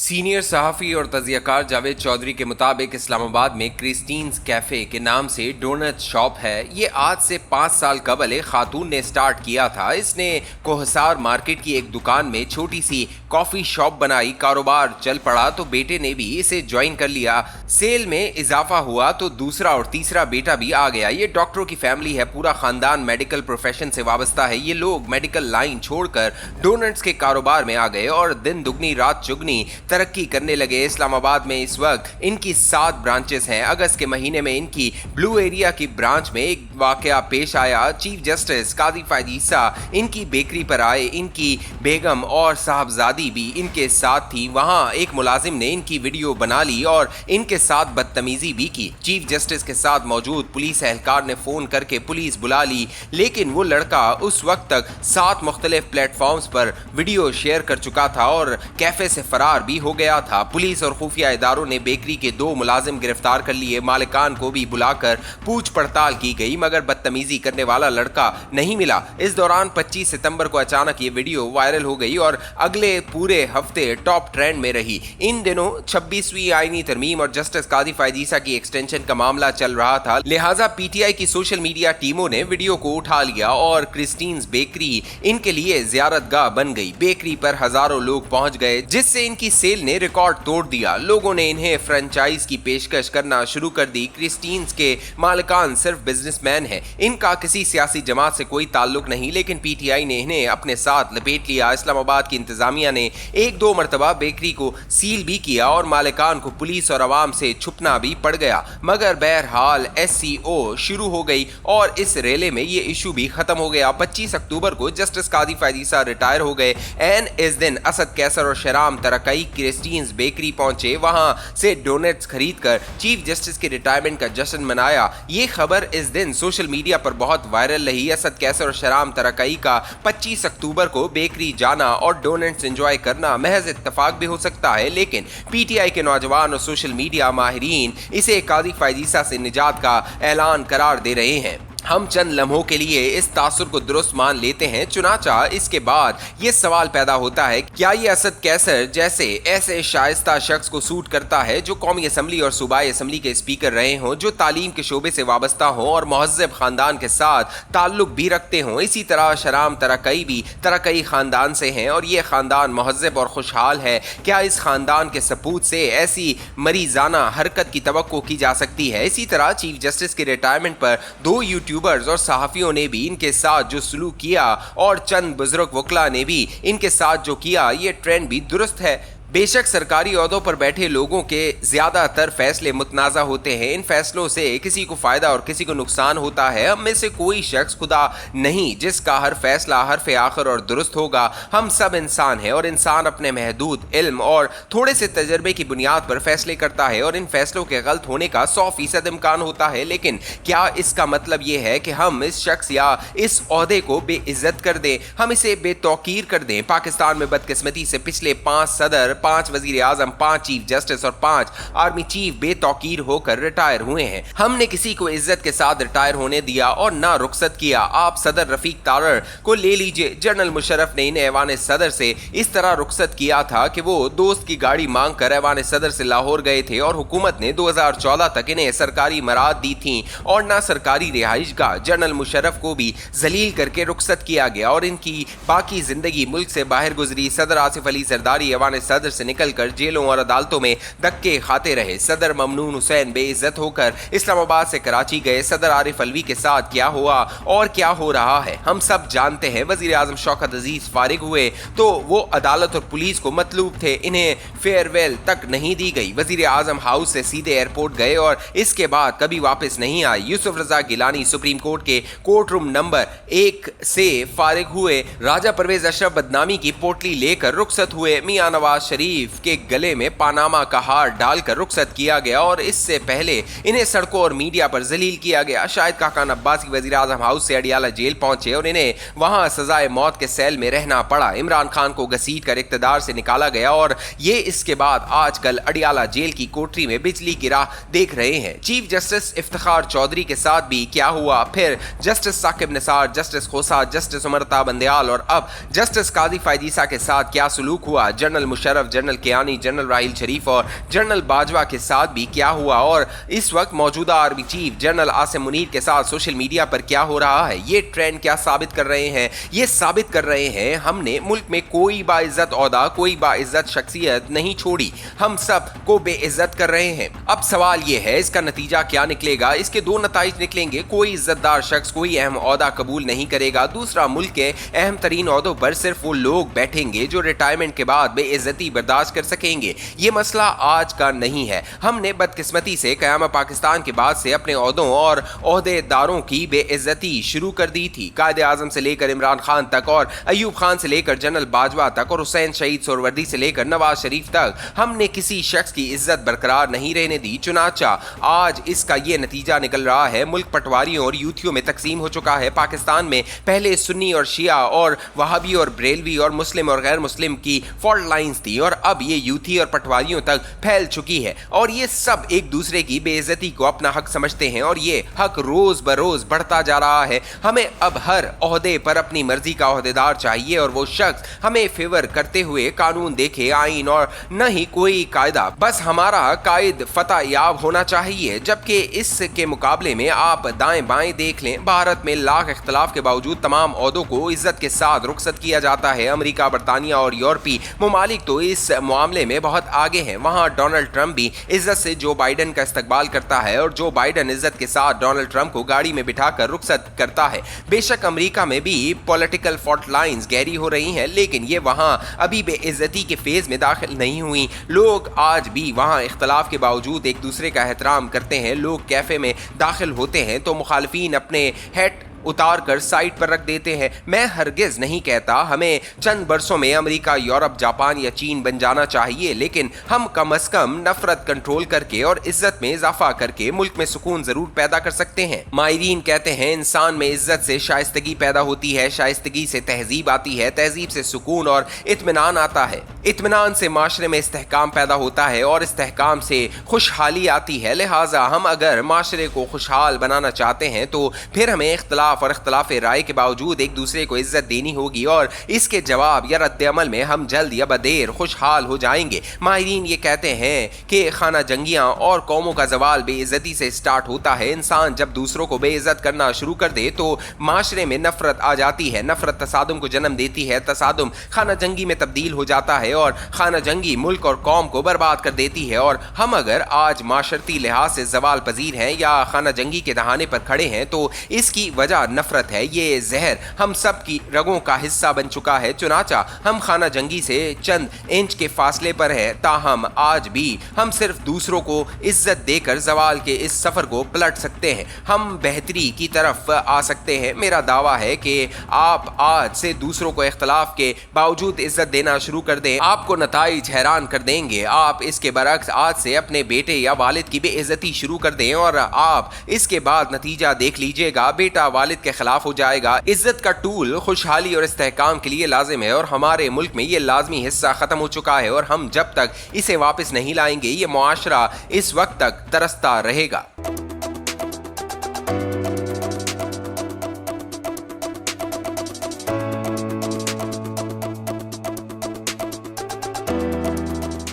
Senior सहाफ़ी और तज़ियाकार जावेद चौधरी के मुताबिक इस्लामाबाद में क्रिस्टीन्स कैफ़े के नाम से डोनट शॉप है। ये आज से 5 साल कबल एक खातून ने स्टार्ट किया था। इसने कोहसार मार्केट की एक दुकान में छोटी सी कॉफ़ी शॉप बनाई। कारोबार चल पड़ा तो बेटे ने भी इसे ज्वाइन कर लिया। सेल में इजाफा हुआ तो दूसरा और तीसरा बेटा भी आ गया। ये डॉक्टरों की फैमिली है, पूरा ख़ानदान मेडिकल प्रोफेशन से वाबस्ता है। ये लोग मेडिकल लाइन छोड़कर डोनट्स के कारोबार में आ गए और दिन दुगनी रात चुगनी तरक्की करने लगे। इस्लामाबाद में इस वक्त इनकी 7 ब्रांचेस हैं। अगस्त के महीने में इनकी ब्लू एरिया की ब्रांच में एक वाकया पेश आया। चीफ जस्टिस काजी फायद ईसा इनकी बेकरी पर आए। इनकी बेगम और साहबजादी भी इनके साथ थी। वहां एक मुलाजिम ने इनकी वीडियो बना ली और इनके साथ बदतमीजी भी की। चीफ जस्टिस के साथ मौजूद पुलिस एहलकार ने फोन करके पुलिस बुला ली, लेकिन वो लड़का उस वक्त तक 7 मुख्तलिफ प्लेटफॉर्म्स पर वीडियो शेयर कर चुका था और कैफे से फरार भी हो गया था। पुलिस और खुफिया इदारों ने बेकरी के 2 मुलाजिम गिरफ्तार कर लिए। मालिकान को भी बुलाकर पूछ पड़ताल की गई, मगर बदतमीजी करने वाला लड़का नहीं मिला। इस दौरान 25 सितंबर को अचानक ये वीडियो वायरल हो गई और अगले पूरे हफ्ते टॉप ट्रेंड में रही। इन दिनों 26वीं आईनी तरमीम और जस्टिस काजी फायद ईसा की एक्सटेंशन का मामला चल रहा था, लिहाजा पीटीआई की सोशल मीडिया टीमों ने वीडियो को उठा लिया और क्रिस्टीन्स बेकरी इनके लिए ज़ियारतगाह बन गई। बेकरी पर हजारों लोग पहुंच गए, जिससे इनकी सेल ने रिकॉर्ड तोड़ दिया। लोगों ने इन्हें फ्रेंचाइज की पेशकश करना शुरू कर दी। क्रिस्टीन्स के मालिकान सिर्फ बिजनेसमैन हैं, इनका किसी सियासी जमात से कोई ताल्लुक नहीं, लेकिन पीटीआई ने इन्हें अपने साथ लपेट लिया। इस्लामाबाद की इंतजामिया ने 1-2 मरतबा बेकरी को सील भी किया और मालिकान को पुलिस और आवाम से छुपना भी पड़ गया, मगर बहरहाल SCO शुरू हो गई और इस रेले में ये इशू भी खत्म हो गया। 25 अक्टूबर को जस्टिस काजी फायद ईसा रिटायर हो गए एंड इस दिन असद कैसर और शराम तरकई क्रिस्टीन्स बेकरी पहुंचे। वहां से डोनट्स खरीदकर चीफ जस्टिस के रिटायरमेंट का जश्न मनाया। ये खबर इस दिन सोशल मीडिया पर बहुत वायरल रही। असद कैसर और शराम तरकई का 25 अक्टूबर को बेकरी जाना और डोनट्स एंजॉय करना महज इत्तफाक भी हो सकता है, लेकिन पीटीआई के नौजवान और सोशल मीडिया माहिरीन इसे काजी फायद ईसा से निजात का ऐलान करार दे रहे हैं। हम चंद लम्हों के लिए इस तासुर को दुरुस्त मान लेते हैं, चुनाचा इसके बाद ये सवाल पैदा होता है, क्या ये असद कैसर जैसे ऐसे शाइस्ता शख्स को सूट करता है जो कौमी असम्बली और सूबाई असम्बली के स्पीकर रहे हों, जो तालीम के शोबे से वाबस्ता हों और महज़ब खानदान के साथ ताल्लुक भी रखते हों। इसी तरह शराम तरकई भी तरकई खानदान से हैं और ये खानदान महज़ब और खुशहाल है। क्या इस खानदान के सपूत से ऐसी मरीजाना हरकत की तवक्को की जा सकती है? इसी तरह चीफ जस्टिस के रिटायरमेंट पर 2 यूट्यूबर्स और सहाफियों ने भी इनके साथ जो सलूक किया और चंद बुजुर्ग वकला ने भी इनके साथ जो किया, ये ट्रेंड भी दुरुस्त है। बेशक सरकारी ओहदों पर बैठे लोगों के ज़्यादातर फैसले मुतनाज़ा होते हैं। इन फैसलों से किसी को फ़ायदा और किसी को नुकसान होता है। हम में से कोई शख्स खुदा नहीं जिसका हर फैसला हरफ़ आखिर और दुरुस्त होगा। हम सब इंसान हैं और इंसान अपने महदूद इल्म और थोड़े से तजर्बे की बुनियाद पर फैसले करता है और इन फैसलों के गलत होने का 100% इम्कान होता है। लेकिन क्या इसका मतलब ये है कि हम इस शख्स या इस ओहदे को बेइज्जत कर दें, हम इसे बेतौकीर कर दें? पाकिस्तान में बदकिस्मती से पिछले 5 सदर, 5 वजीर आजम, 5 चीफ जस्टिस और 5 आर्मी चीफ बेतौकीर होकर रिटायर हुए हैं। हमने किसी को इज्जत के साथ रिटायर होने दिया और ना रुखसत किया। आप सदर रफीक तारर को ले लीजिए। जनरल मुशर्रफ ने इन्हें ऐवान सदर से इस तरह रुखसत किया था कि वो दोस्त की गाड़ी मांग कर ऐवान सदर से लाहौर गए थे और हुकूमत ने 2014 तक इन्हें सरकारी मराद दी थी और ना सरकारी रिहाइश गाह। जनरल मुशर्रफ को भी जलील करके रुखसत किया गया और इनकी बाकी जिंदगी मुल्क से बाहर गुजरी। सदर आसिफ अली जरदारी ऐवान सदर से निकलकर जेलों और अदालतों में धक्के खाते रहे। सदर ममनून हुसैन बेइज्जत होकर इस्लामाबाद से कराची गए। सदर आरिफ अलवी के साथ क्या हुआ और क्या हो रहा है हम सब जानते हैं। वजीर आजम शौकत अजीज फारिग हुए तो वो अदालत और पुलिस को मतलूब थे, इन्हें फेयरवेल तक नहीं दी गई। वजीर आजम हाउस से सीधे एयरपोर्ट गए और इसके बाद कभी वापस नहीं आए। यूसुफ रजा गिलानी सुप्रीम कोर्ट के कोर्ट रूम नंबर 1 से फारिग हुए। राजा परवेज अशरफ बदनामी की पोटली लेकर रुखसत हुए। मियां नवाज शरीफ के गले में पानामा का हार डालकर रुखसत किया गया और इससे पहले इन्हें सड़कों और मीडिया पर जलील किया गया। शाहिद खाकान अब्बासी वजीर आजम हाउस से अडियाला जेल पहुंचे और इन्हें वहां सजाए मौत के सेल में रहना पड़ा। इमरान खान को घसीट कर इक्तदार से निकाला गया और ये इसके बाद आजकल अडियाला जेल की कोठरी में बिजली की राह देख रहे हैं। चीफ जस्टिस इफ्तिखार चौधरी के साथ भी क्या हुआ, फिर जस्टिस साकिब निसार, जस्टिस खोसा, जस्टिस उमर ता बंदयाल और अब जस्टिस काजी फायद ईसा के साथ क्या सलूक हुआ? जनरल मुशर्रफ तरफ जनरल कियानी, जनरल राहिल शरीफ और जनरल बाजवा के साथ भी क्या हुआ और इस वक्त मौजूदा army chief general Asim Munir के साथ सोशल मीडिया पर क्या हो रहा है, ये ट्रेंड क्या साबित कर रहे हैं? ये साबित कर रहे हैं हमने मुल्क में कोई बाइज्जत ओहदा, कोई बाइज्जत शख्सियत नहीं छोड़ी, हम सब को बेइज्जत कर रहे हैं। अब सवाल ये है इसका नतीजा क्या निकलेगा? इसके दो नतीजे निकलेंगे, कोई इज्जतदार शख्स कोई अहम ओहदा कबूल नहीं करेगा, दूसरा मुल्क के अहम तरीन ओहदों पर सिर्फ वो लोग बैठेंगे जो रिटायरमेंट के बाद बेइज्जती बर्दाश्त कर सकेंगे। ये मसला आज का नहीं है, हमने बदकिस्मती से क़याम पाकिस्तान के बाद से अपने ओहदों और ओहदेदारों की बेइज्जती शुरू कर दी थी। कायदे आज़म से लेकर इमरान खान तक और अयूब खान से लेकर जनरल बाजवा तक और हुसैन शहीद सोहरावर्दी से लेकर नवाज शरीफ तक हमने किसी शख्स की इज्जत बरकरार नहीं रहने दी। चुनाचा आज इसका ये नतीजा निकल रहा है, मुल्क पटवारियों और यूथियों में तकसीम हो चुका है। पाकिस्तान में पहले सुन्नी और शिया और वहाबी और बरेलवी और मुस्लिम और गैर मुस्लिम की फॉल्ट लाइंस थी और अब ये यूथी और पटवारियों तक फैल चुकी है और ये सब एक दूसरे की बेइज्जती को अपना हक समझते हैं और ये हक रोज बरोज बढ़ता जा रहा है। हमें अब हर ओहदे पर अपनी मर्जी का ओहदेदार चाहिए और वो शख्स हमें फेवर करते हुए कानून देखे, आइन और न ही कोई कायदा, बस हमारा कायद फतह याब होना चाहिए। जबकि इसके मुकाबले में आप दाएं बाएं देख लें, भारत में लाख इख्तलाफ के बावजूद तमाम ओहदों को इज्जत के साथ रुखसत किया जाता है। अमेरिका, बरतानिया और यूरोपीय ममालिक तो इस मामले में बहुत आगे हैं। वहां डोनाल्ड ट्रंप भी इज्जत से जो बाइडन का इस्तकबाल करता है और जो बाइडन इज्जत के साथ डोनाल्ड ट्रंप को गाड़ी में बिठाकर रुखसत करता है। बेशक अमेरिका में भी पॉलिटिकल फॉल्ट लाइंस गहरी हो रही हैं, लेकिन ये वहां अभी बेइज्जती के फेज में दाखिल नहीं हुई। लोग आज भी वहां इख्तलाफ के बावजूद एक दूसरे का एहतराम करते हैं। लोग कैफे में दाखिल होते हैं तो मुखालिफिन अपने हैट उतार कर साइड पर रख देते हैं। मैं हरगिज नहीं कहता हमें चंद बरसों में अमेरिका, यूरोप, जापान या चीन बन जाना चाहिए, लेकिन हम कम अज कम नफरत कंट्रोल करके और इज्जत में इजाफा करके मुल्क में सुकून जरूर पैदा कर सकते हैं। माहिरीन कहते हैं इंसान में इज्जत से शाइस्तगी पैदा होती है, शाइस्तगी से तहजीब आती है, तहजीब से सुकून और इत्मीनान आता है, इत्मीनान से माशरे में इस्तेहकाम पैदा होता है और इस्तेहकाम से खुशहाली आती है। लिहाजा हम अगर माशरे को खुशहाल बनाना चाहते हैं तो फिर हमें इख्तलाफ और इख्तलाफ राय के बावजूद एक दूसरे को इज्जत देनी होगी और इसके जवाब या रद्द अमल में हम जल्द या बदेर खुशहाल हो जाएंगे। माहिरीन ये कहते हैं कि खाना जंगियां और कौमों का जवाल बेइज्जती से स्टार्ट होता है। इंसान जब दूसरों को बेइज्जत करना शुरू कर दे तो माशरे में नफरत आ जाती है, नफरत तसादुम को जन्म देती है, तसादुम खाना जंगी में तब्दील हो जाता है और खाना जंगी मुल्क और कौम को बर्बाद कर देती है। और हम अगर आज माशरती लिहाज से जवाल पजीर हैं या खाना जंगी के दहाने पर खड़े हैं तो इसकी वजह नफरत है। ये जहर हम सब की रगों का हिस्सा बन चुका है। चुनाचा हम खाना जंगी से चंद इंच के फासले पर है, ताहम आज भी हम सिर्फ दूसरों को इज्जत देकर जवाल के इस सफर को पलट सकते हैं, हम बेहतरी की तरफ आ सकते हैं। मेरा दावा है कि आप आज से दूसरों को इख्तलाफ के बावजूद इज्जत देना शुरू कर दें, आपको नताइज हैरान कर देंगे। आप इसके बरक्स आज से अपने बेटे या वालिद की बेइज्जती शुरू कर दें और आप इसके बाद नतीजा देख लीजिएगा, बेटा वालिद के खिलाफ हो जाएगा। इज्जत का टूल खुशहाली और इस्तेहकाम के लिए लाजिम है और हमारे मुल्क में ये लाजमी हिस्सा खत्म हो चुका है और हम जब तक इसे वापस नहीं लाएंगे ये मुआशरा इस वक्त तक तरसता रहेगा।